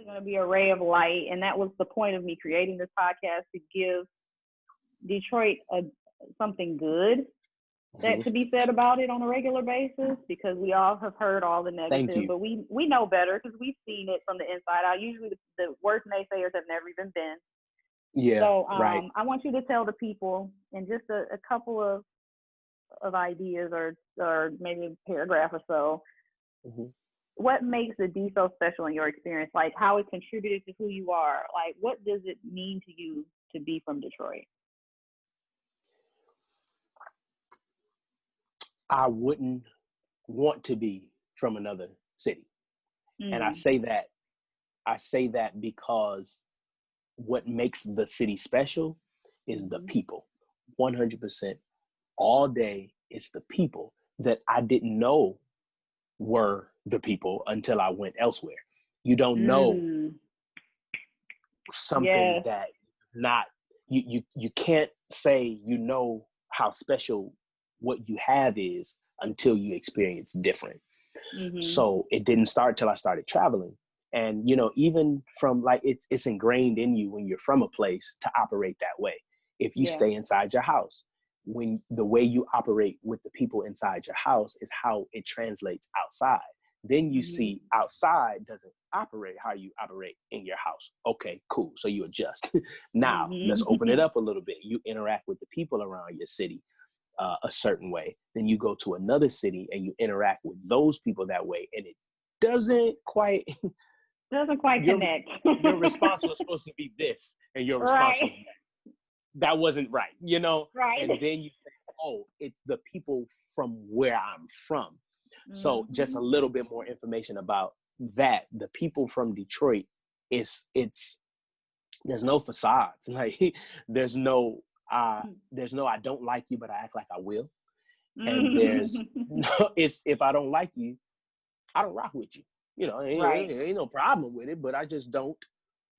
Going to be a ray of light, and that was the point of me creating this podcast, to give Detroit something good that could be said about it on a regular basis, because we all have heard all the negative, but we know better because we've seen it from the inside out. Usually the worst naysayers have never even been. Yeah. So right. I want you to tell the people in just a couple of ideas, or maybe a paragraph or so, what makes the D so special in your experience? Like, how it contributed to who you are. Like, what does it mean to you to be from Detroit? I wouldn't want to be from another city. And I say that because what makes the city special is the people. 100% all day, it's the people that I didn't know were the people until I went elsewhere. You don't know something that not, you can't say you know how special what you have is until you experience different. So it didn't start till I started traveling. And, you know, even from like, it's ingrained in you when you're from a place to operate that way. If you stay inside your house, when the way you operate with the people inside your house is how it translates outside. Then you see outside doesn't operate how you operate in your house. Okay, cool. So you adjust. Now, let's open it up a little bit. You interact with the people around your city a certain way. Then you go to another city and you interact with those people that way. And it doesn't quite connect. Your response was supposed to be this, and your response was that wasn't right, you know? Right. And then you say, oh, it's the people from where I'm from. So just a little bit more information about that. The people from Detroit, there's no facades. Like there's no I don't like you, but I act like I will. And there's no, it's if I don't like you, I don't rock with you. You know, ain't no problem with it, but I just don't,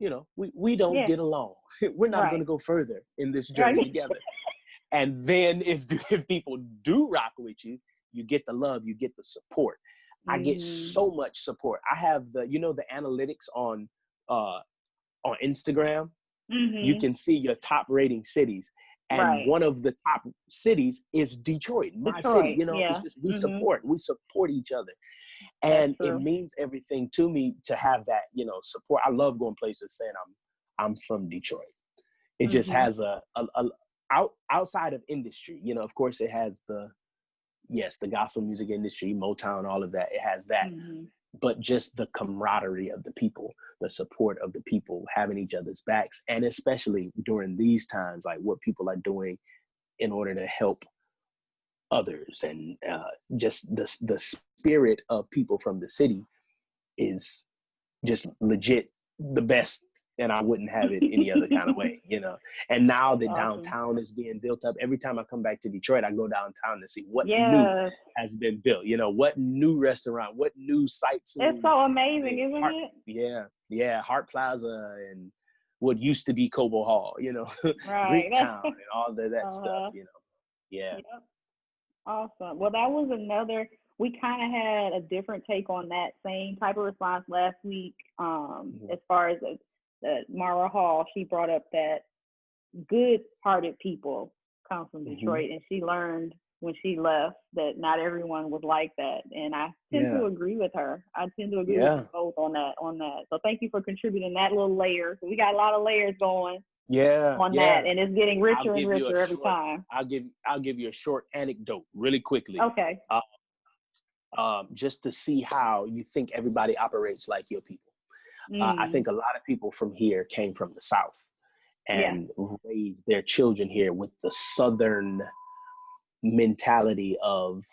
you know, we don't get along. We're not going to go further in this journey together. And then if people do rock with you, you get the love, you get the support. I get so much support. I have the analytics on Instagram. You can see your top rating cities. And one of the top cities is Detroit, my city. You know, it's just, we support each other. And it means everything to me to have that, you know, support. I love going places saying I'm from Detroit. It just has outside of industry, you know, of course it has the gospel music industry, Motown, all of that. It has that, but just the camaraderie of the people, the support of the people, having each other's backs. And especially during these times, like what people are doing in order to help others, and just the spirit of people from the city is just legit the best, and I wouldn't have it any other kind of way, you know. And now that downtown is being built up, every time I come back to Detroit, I go downtown to see what new has been built, you know, what new restaurant, what new sites. It's so amazing, isn't it? Yeah, Hart Plaza and what used to be Cobo Hall, you know, Greektown and all that stuff, you know. Yeah. Yep. Awesome. Well, that was we kind of had a different take on that same type of response last week. As far as the Mara Hall, she brought up that good-hearted people come from Detroit, and she learned when she left that not everyone was like that. And I tend to agree with her. I tend to agree with you both on that. So thank you for contributing that little layer. So we got a lot of layers going. That, and it's getting richer and richer every time. I'll give you a short anecdote really quickly. Okay. Just to see how you think everybody operates like your people. I think a lot of people from here came from the South and raised their children here with the Southern mentality of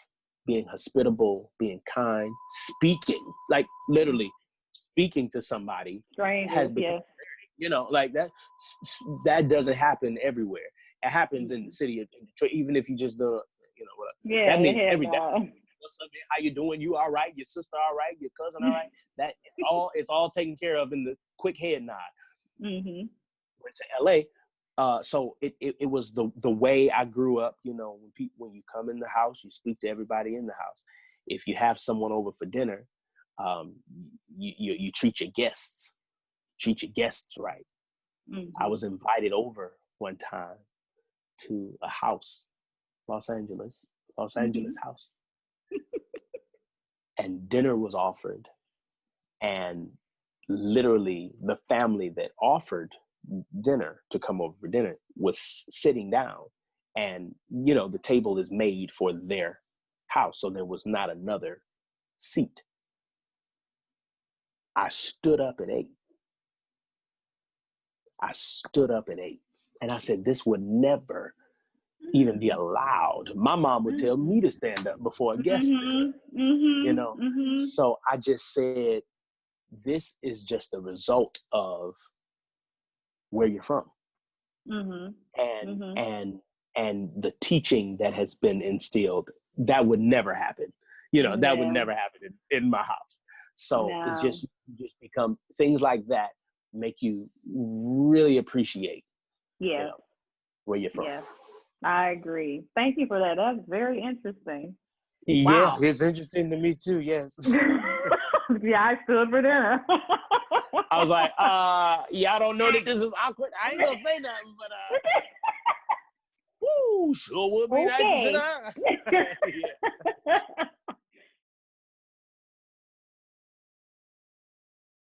being hospitable, being kind, speaking, like literally speaking to somebody has become you know, like that doesn't happen everywhere. It happens in the city of Detroit, even if you just don't, you know, that means every day. What's up, man? How you doing? You all right? Your sister all right? Your cousin all right? That it's all taken care of in the quick head nod. Went to LA. So it was the way I grew up, you know, when you come in the house, you speak to everybody in the house. If you have someone over for dinner, you treat your guests treat your guests right. I was invited over one time to a house, Los Angeles house. And dinner was offered. And literally the family that offered dinner to come over for dinner was sitting down. And, you know, the table is made for their house. So there was not another seat. I stood up and ate. And I said, this would never even be allowed. My mom would tell me to stand up before a guest. You know, so I just said, this is just a result of where you're from. And the teaching that has been instilled, that would never happen. You know, that would never happen in my house. So it's just become things like that make you really appreciate you know, where you're from. Yeah, I agree. Thank you for that. That's very interesting. Yeah, it's interesting to me too, yes. Yeah, I stood for dinner. I was like, yeah, I don't know that this is awkward. I ain't gonna say nothing, but woo, sure would be nice to sit down.